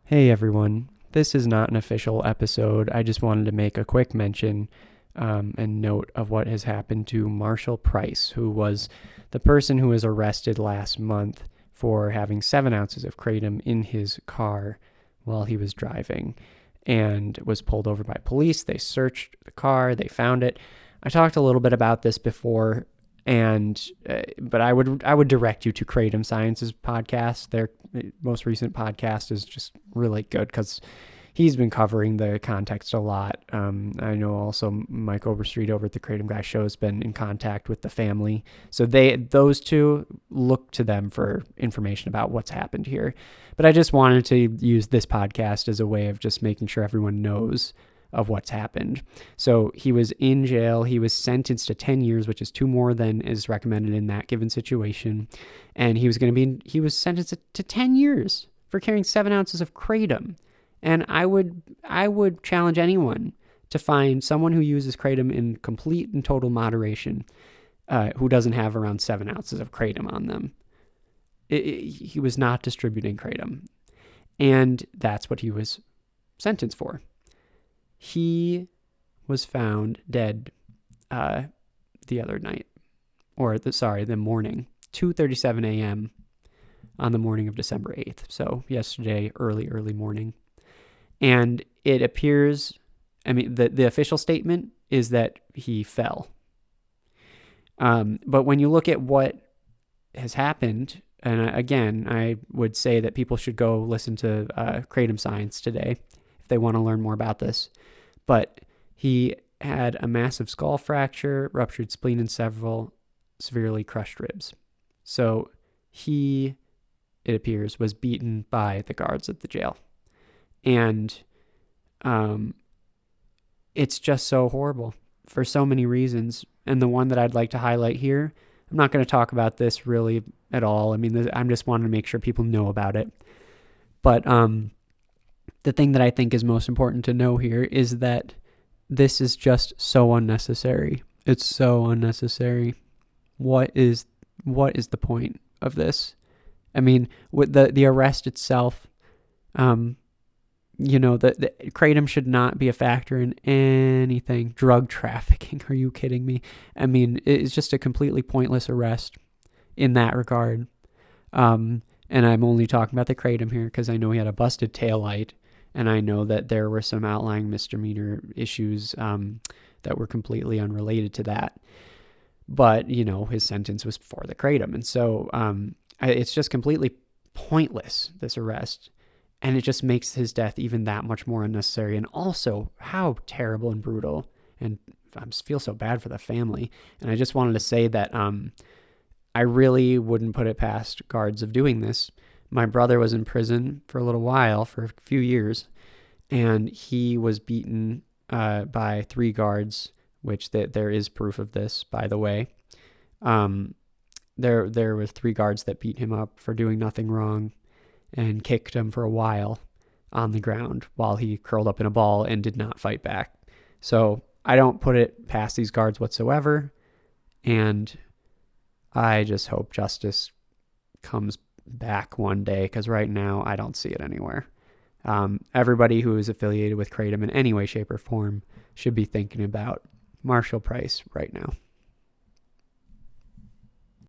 Hey everyone, this is not an official episode. I just wanted to make a quick mention and note of what has happened to Marshall Price, who was the person who was arrested last month for having 7 ounces of kratom in his car while he was driving and was pulled over by police. They searched the car, they found it. I talked a little bit about this before, but I would direct you to Kratom Science's podcast. Their most recent podcast is just really good because he's been covering the context a lot. I know also Mike Overstreet over at the Kratom Guy Show has been in contact with the family, so those two look to them for information about what's happened here. But I just wanted to use this podcast as a way of just making sure everyone knows of what's happened. So he was in jail. He was sentenced to 10 years, which is 2 more than is recommended in that given situation. And he was sentenced to 10 years for carrying 7 ounces of kratom. And I would challenge anyone to find someone who uses kratom in complete and total moderation, who doesn't have around 7 ounces of kratom on them. He was not distributing kratom. And that's what he was sentenced for. He was found dead the other night, the morning, 2:37 a.m. on the morning of December 8th. So yesterday, early morning. And it appears, the official statement is that he fell. But when you look at what has happened, and again, I would say that people should go listen to Kratom Science today if they want to learn more about this. But he had a massive skull fracture, ruptured spleen, and several severely crushed ribs. So he, it appears, was beaten by the guards at the jail. And it's just so horrible for so many reasons. And the one that I'd like to highlight here, I'm not going to talk about this really at all. I'm just wanting to make sure people know about it. But the thing that I think is most important to know here is that this is just so unnecessary. It's so unnecessary. What is the point of this? With the arrest itself, the kratom should not be a factor in anything. Drug trafficking, are you kidding me? It's just a completely pointless arrest in that regard. And I'm only talking about the kratom here because I know he had a busted taillight, and I know that there were some outlying misdemeanor issues that were completely unrelated to that. But, his sentence was for the kratom. And so it's just completely pointless, this arrest. And it just makes his death even that much more unnecessary. And also, how terrible and brutal. And I feel so bad for the family. And I just wanted to say that I really wouldn't put it past guards of doing this. My brother was in prison for a little while, for a few years, and he was beaten by 3 guards, which there is proof of this, by the way. There were 3 guards that beat him up for doing nothing wrong and kicked him for a while on the ground while he curled up in a ball and did not fight back. So I don't put it past these guards whatsoever, and I just hope justice comes back one day, because right now I don't see it anywhere. Everybody who is affiliated with kratom in any way, shape, or form should be thinking about Marshall Price right now.